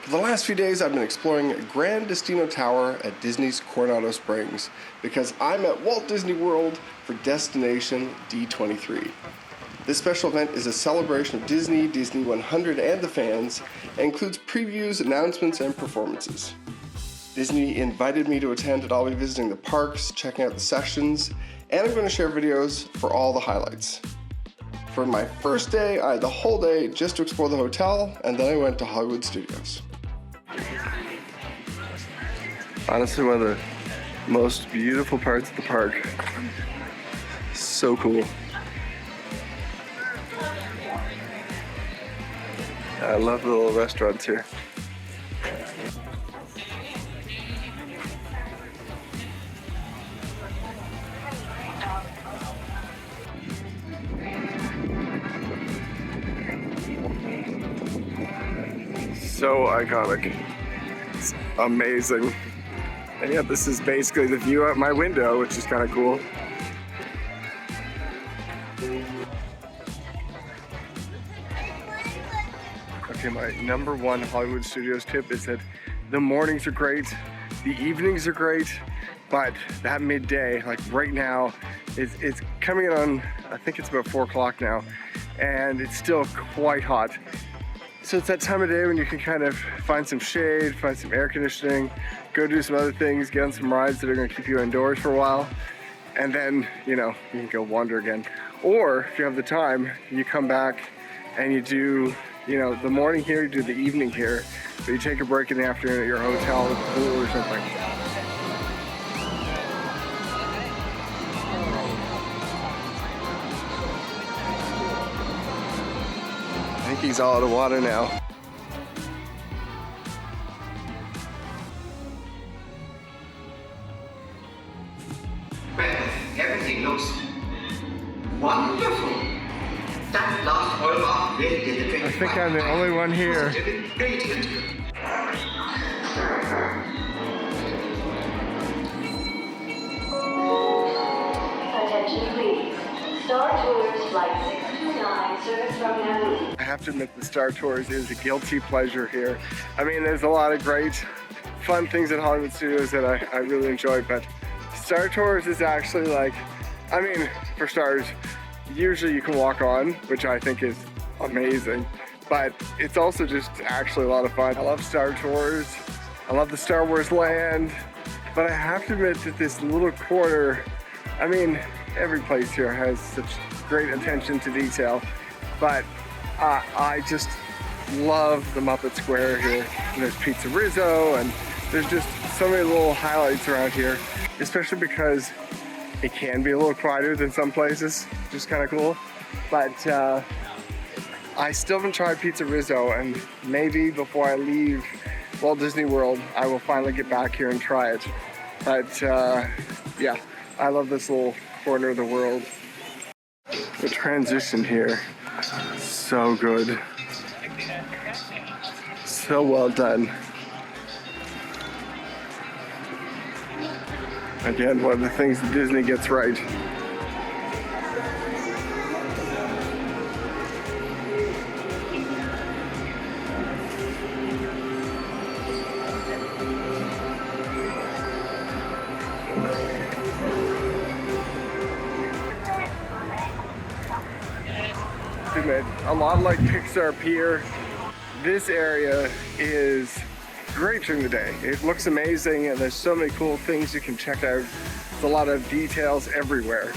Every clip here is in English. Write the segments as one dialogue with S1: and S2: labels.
S1: For the last few days, I've been exploring Grand Destino Tower at Disney's Coronado Springs because I'm at Walt Disney World for Destination D23. This special event is a celebration of Disney, Disney 100, and the fans, and includes previews, announcements, and performances. Disney invited me to attend, and I'll be visiting the parks, checking out the sessions, and I'm going to share videos for all the highlights. For my first day, I had the whole day just to explore the hotel, and then I went to Hollywood Studios. Honestly, one of the most beautiful parts of the park. So cool. I love the little restaurants here. So iconic. It's amazing. And yeah, this is basically the view out my window, which is kind of cool. Okay, my number one Hollywood Studios tip is that the mornings are great, the evenings are great, but that midday, like right now, it's coming in on, I think it's about 4 o'clock now, and it's still quite hot. So it's that time of day when you can kind of find some shade, find some air conditioning, go do some other things, get on some rides that are gonna keep you indoors for a while, and then, you know, you can go wander again. Or if you have the time, you come back and you do, you know, the morning here, you do the evening here, but you take a break in the afternoon at your hotel with a pool or something. I think he's all out of water now.
S2: Everything looks wonderful. That last oil really did the trick.
S1: I think I'm the only one here.
S3: Attention please. Star Tours Flight 629 service from Nairobi.
S1: I have to admit, the Star Tours is a guilty pleasure here. I mean, there's a lot of great, fun things at Hollywood Studios that I really enjoy, but Star Tours is actually like, I mean, for starters, usually you can walk on, which I think is amazing, but it's also just actually a lot of fun. I love Star Tours, I love the Star Wars land, but I have to admit that this little corner, I mean, every place here has such great attention to detail, but I just love the Muppet Square here. And there's Pizza Rizzo, and there's just so many little highlights around here, especially because it can be a little quieter than some places, which is kind of cool. But I still haven't tried Pizza Rizzo, and maybe before I leave Walt Disney World, I will finally get back here and try it. But yeah, I love this little corner of the world. The transition here, so good. So well done. Again, one of the things that Disney gets right. A lot like Pixar Pier, this area is great during the day. It looks amazing, and there's so many cool things you can check out. There's a lot of details everywhere.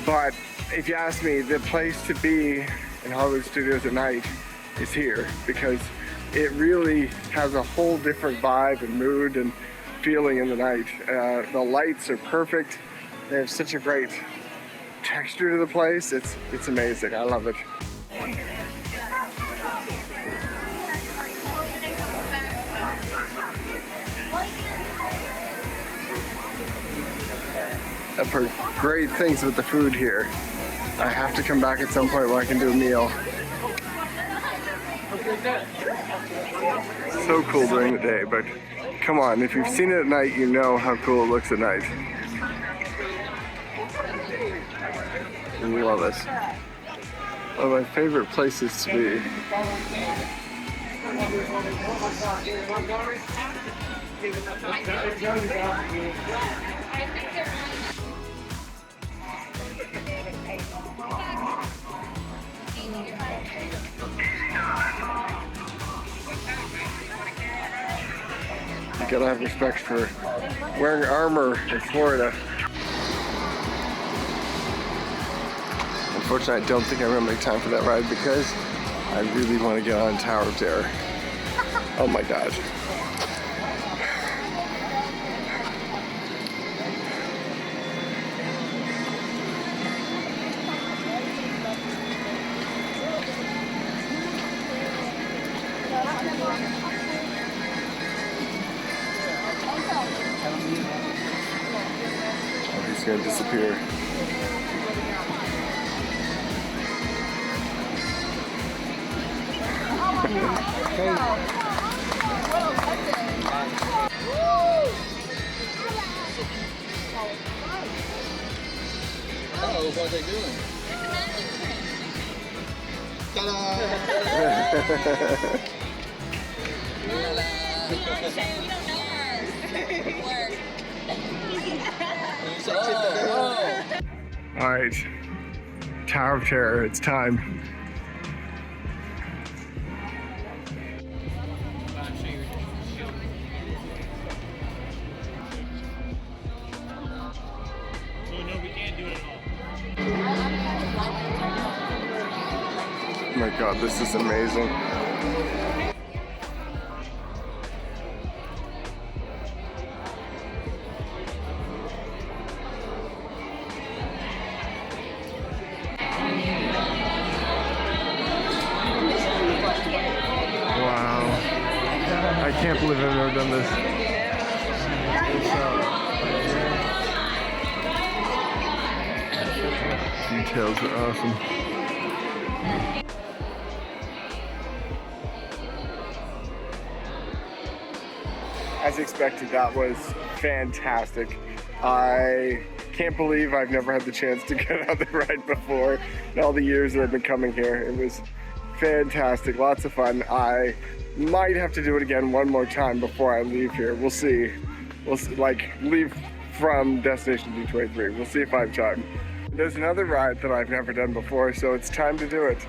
S1: But if you ask me, the place to be in Hollywood Studios at night is here, because it really has a whole different vibe and mood and feeling in the night. The lights are perfect. They have such a great texture to the place. It's amazing. I love it. I've heard great things with the food here. I have to come back at some point where I can do a meal. So cool during the day, but come on, if you've seen it at night, you know how cool it looks at night. And we love this. One of my favorite places to be. You gotta have respect for wearing armor in Florida. Unfortunately, I don't think I'm gonna make time for that ride because I really want to get on Tower of Terror. Oh my god. Oh, he's gonna disappear.
S4: Oh, what are they doing?
S1: All right, Tower of Terror, it's time. Oh my god, this is amazing. Wow. I can't believe I've never done this. Details are awesome. As expected, that was fantastic. I can't believe I've never had the chance to get on the ride before in all the years that I've been coming here. It was fantastic, lots of fun. I might have to do it again one more time before I leave here. We'll see. We'll see, like leave from Destination D23. We'll see if I have time. There's another ride that I've never done before, so it's time to do it.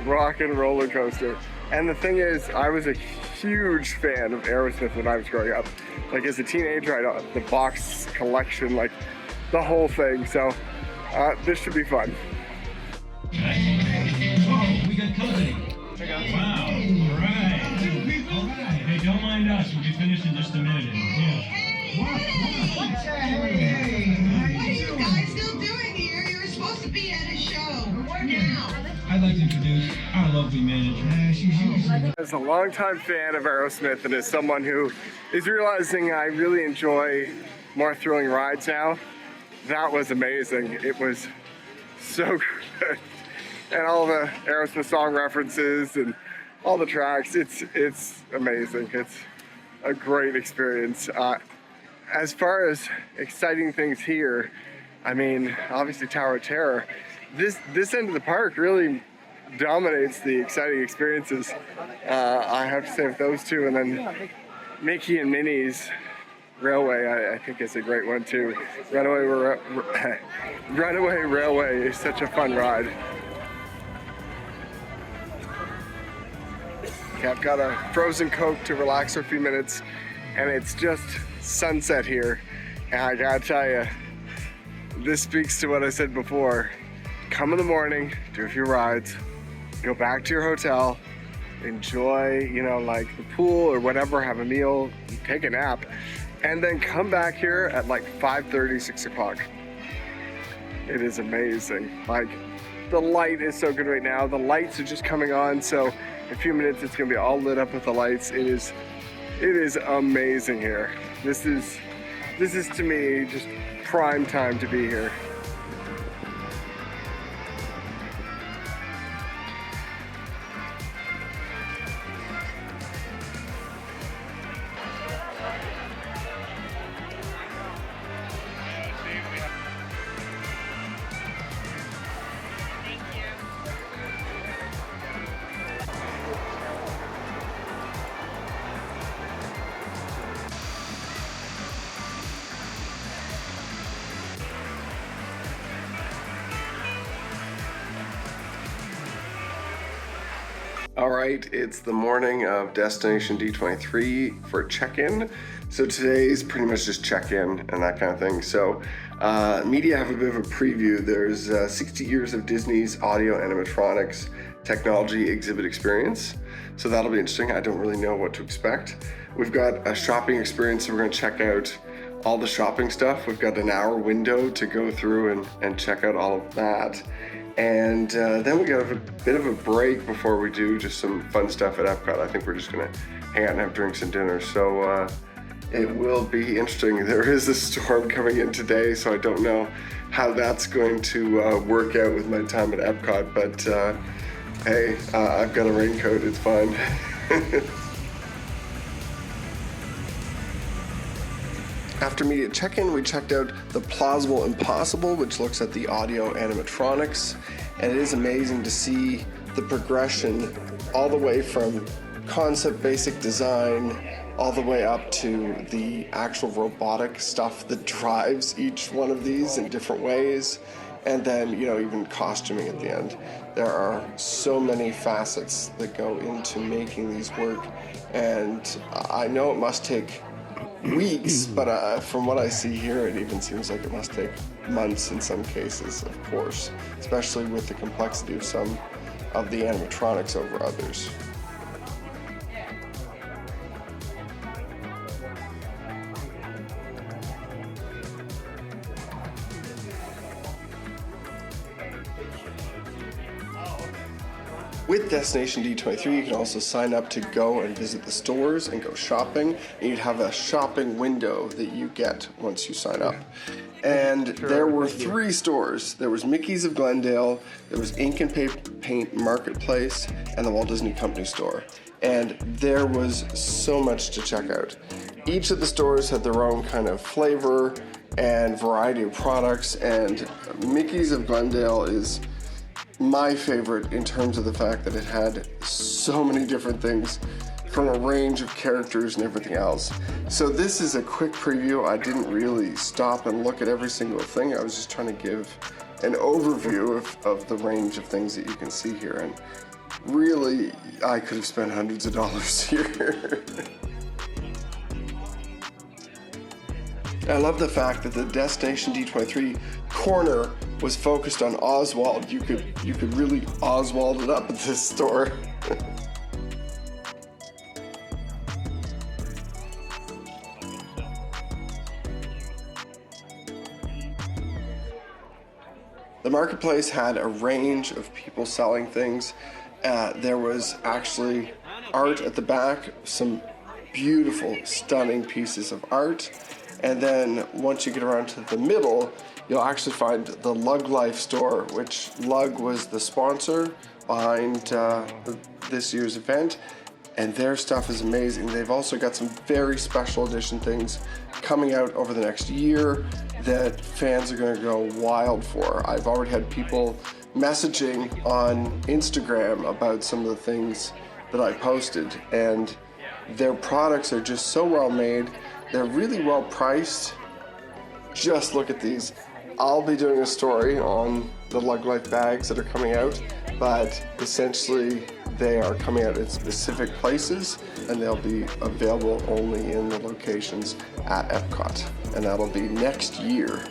S1: Rock and roller coaster. And the thing is, I was a huge fan of Aerosmith when I was growing up. Like as a teenager, I had the box collection, like the whole thing. So this should be fun.
S5: Oh, we got company. Wow. All right. Hey, don't mind us. We'll be finished in just a minute. Yeah.
S6: What are you guys still doing here? You were supposed to be at a show. Where now?
S5: I'd like to introduce our lovely manager.
S1: As a longtime fan of Aerosmith and as someone who is realizing I really enjoy more thrilling rides now, that was amazing. It was so good. And all the Aerosmith song references and all the tracks, it's amazing. It's a great experience. As far as exciting things here, I mean, obviously Tower of Terror. This end of the park really dominates the exciting experiences. I have to say with those two, and then Mickey and Minnie's Railway, I think is a great one too. Runaway Railway is such a fun ride. Okay, I've got a frozen Coke to relax for a few minutes, and it's just sunset here. And I gotta tell you, this speaks to what I said before. Come in the morning, do a few rides, go back to your hotel, enjoy, you know, like the pool or whatever, have a meal, take a nap, and then come back here at like 5:30, 6 o'clock. It is amazing. Like, the light is so good right now. The lights are just coming on, so in a few minutes it's gonna be all lit up with the lights. It is amazing here. This is to me just prime time to be here. All right, it's the morning of Destination D23 for check-in. So today's pretty much just check-in and that kind of thing. So media have a bit of a preview. There's 60 years of Disney's Audio-Animatronics technology exhibit experience. So that'll be interesting. I don't really know what to expect. We've got a shopping experience, so we're gonna check out all the shopping stuff. We've got an hour window to go through and check out all of that. And then we got a bit of a break before we do just some fun stuff at Epcot. I think we're just gonna hang out and have drinks and dinner. So it will be interesting. There is a storm coming in today, so I don't know how that's going to work out with my time at Epcot, but hey, I've got a raincoat, it's fine. After media check-in, we checked out the Plausible Impossible, which looks at the audio-animatronics, and it is amazing to see the progression all the way from concept basic design all the way up to the actual robotic stuff that drives each one of these in different ways, and then, you know, even costuming at the end. There are so many facets that go into making these work, and I know it must take weeks, but from what I see here, it even seems like it must take months in some cases, of course, especially with the complexity of some of the animatronics over others. With Destination D23, you can also sign up to go and visit the stores and go shopping, and you'd have a shopping window that you get once you sign up. And there were 3 stores. There was Mickey's of Glendale, there was Ink and Paint Marketplace, and the Walt Disney Company store. And there was so much to check out. Each of the stores had their own kind of flavor and variety of products, and Mickey's of Glendale is my favorite in terms of the fact that it had so many different things from a range of characters and everything else. So this is a quick preview. I didn't really stop and look at every single thing. I was just trying to give an overview of the range of things that you can see here. And really, I could have spent hundreds of dollars here. I love the fact that the Destination D23 corner was focused on Oswald. You could really Oswald it up at this store. The marketplace had a range of people selling things. There was actually art at the back, some beautiful, stunning pieces of art. And then once you get around to the middle, you'll actually find the Lug Life store, which Lug was the sponsor behind this year's event. And their stuff is amazing. They've also got some very special edition things coming out over the next year that fans are gonna go wild for. I've already had people messaging on Instagram about some of the things that I posted, and their products are just so well made. They're really well priced. Just look at these. I'll be doing a story on the Lug Life bags that are coming out, but essentially they are coming out in specific places, and they'll be available only in the locations at Epcot, and that'll be next year.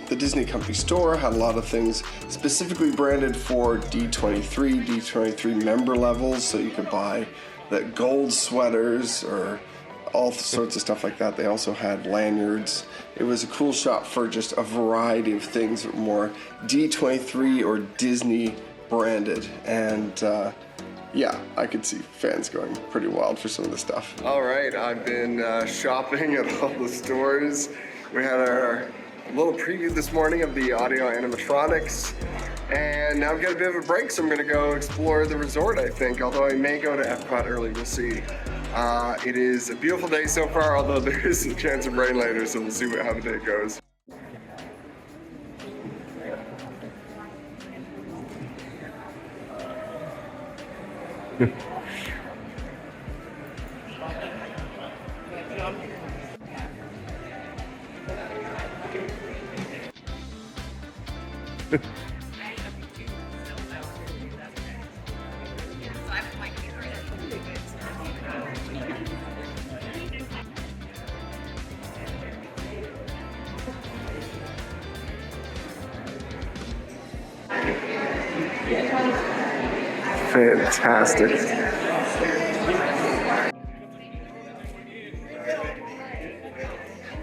S1: The Disney Company store had a lot of things specifically branded for D23 member levels, so you could buy the gold sweaters or all sorts of stuff like that. They also had lanyards. It was a cool shop for just a variety of things that were more D23 or Disney branded, and yeah, I could see fans going pretty wild for some of the stuff. All right, I've been shopping at all the stores. We had our little preview this morning of the Audio-Animatronics, and now I've got a bit of a break, so I'm gonna go explore the resort, I think, although I may go to Epcot early, we'll see. It is a beautiful day so far, although there is a chance of rain later, so we'll see how the day goes. fantastic.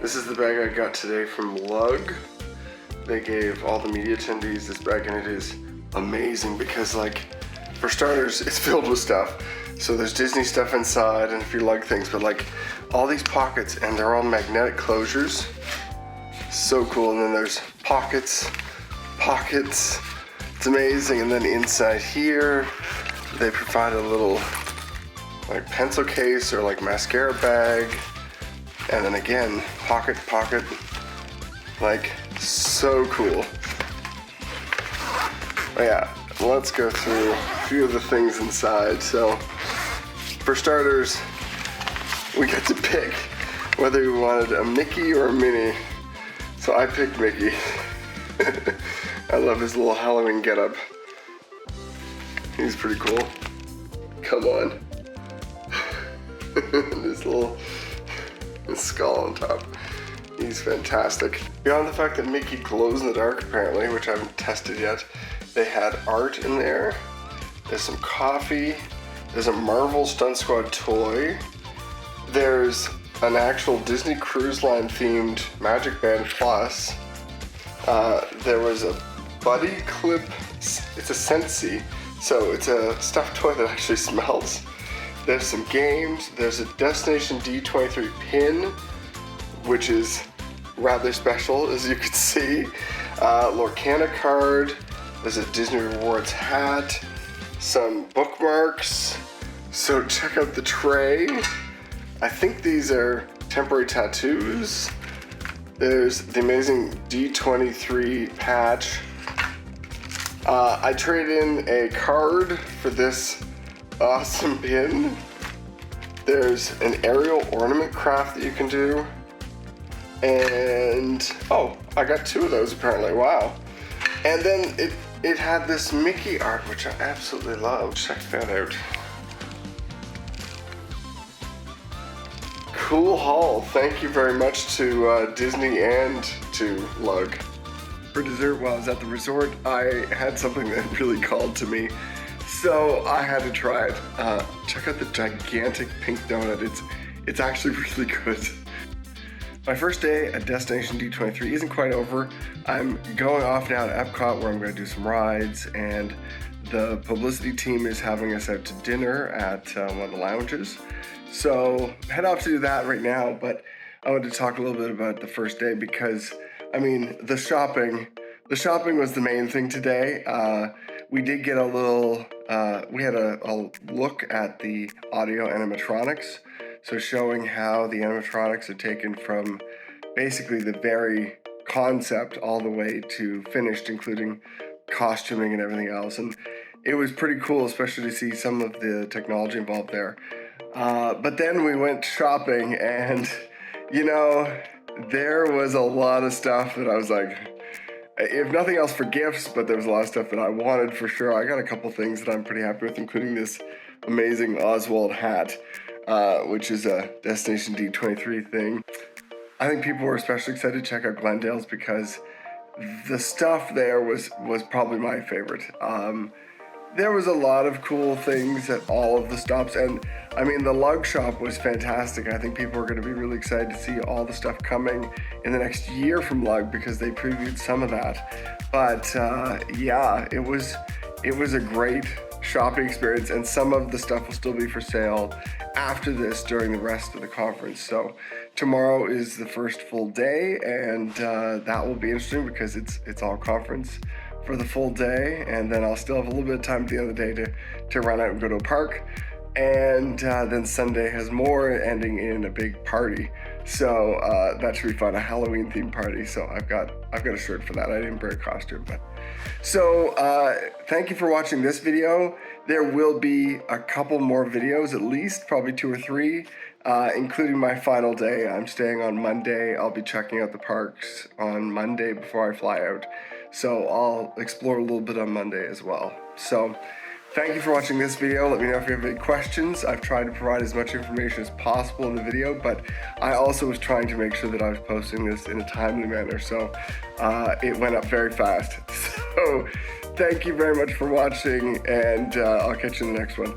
S1: This is the bag I got today from Lug. They gave all the media attendees this bag, and it is amazing because, like, for starters, it's filled with stuff. So there's Disney stuff inside and a few Lug things, but like all these pockets, and they're all magnetic closures. So cool. And then there's pockets. It's amazing. And then inside here, they provide a little like pencil case or like mascara bag. And then again, pocket, like so cool. But yeah, let's go through a few of the things inside. So for starters, we get to pick whether we wanted a Mickey or a Minnie. So I picked Mickey. I love his little Halloween getup. He's pretty cool. Come on. His skull on top. He's fantastic. Beyond the fact that Mickey glows in the dark apparently, which I haven't tested yet, they had art in there. There's some coffee. There's a Marvel Stunt Squad toy. There's an actual Disney Cruise Line themed Magic Band Plus. There was a Buddy Clip. It's a Scentsy, so it's a stuffed toy that actually smells. There's some games. There's a Destination D23 pin, which is rather special, as you can see. Lorcana card. There's a Disney Rewards hat. Some bookmarks. So check out the tray. I think these are temporary tattoos. There's the amazing D23 patch. I traded in a card for this awesome pin. There's an aerial ornament craft that you can do. And, oh, I got 2 of those apparently, wow. And then it had this Mickey art, which I absolutely love. Check that out. Cool haul. Thank you very much to Disney and to Lug. For dessert, while I was at the resort, I had something that really called to me. So I had to try it. Check out the gigantic pink donut. It's actually really good. My first day at Destination D23 isn't quite over. I'm going off now to Epcot, where I'm going to do some rides, and the publicity team is having us out to dinner at one of the lounges. So head off to do that right now, but I wanted to talk a little bit about the first day because, I mean, the shopping was the main thing today. We did get a little, we had a look at the Audio-Animatronics, so showing how the animatronics are taken from basically the very concept all the way to finished, including costuming and everything else. And it was pretty cool, especially to see some of the technology involved there. But then we went shopping, and, you know, there was a lot of stuff that I was like, if nothing else for gifts, but there was a lot of stuff that I wanted for sure. I got a couple things that I'm pretty happy with, including this amazing Oswald hat, which is a Destination D23 thing. I think people were especially excited to check out Glendale's because the stuff there was probably my favorite. There was a lot of cool things at all of the stops, and I mean, the Lug shop was fantastic. I think people are going to be really excited to see all the stuff coming in the next year from Lug because they previewed some of that. But yeah, it was a great shopping experience, and some of the stuff will still be for sale after this during the rest of the conference. So tomorrow is the first full day, and that will be interesting because it's all conference for the full day, and then I'll still have a little bit of time at the end of the day to run out and go to a park. And then Sunday has more, ending in a big party. So that should be fun, a Halloween themed party. So I've got a shirt for that. I didn't bring a costume, but so thank you for watching this video. There will be a couple more videos, at least probably 2 or 3, including my final day. I'm staying on Monday. I'll be checking out the parks on Monday before I fly out. So I'll explore a little bit on Monday as well. So thank you for watching this video. Let me know if you have any questions. I've tried to provide as much information as possible in the video, but I also was trying to make sure that I was posting this in a timely manner, so it went up very fast. So thank you very much for watching, and I'll catch you in the next one.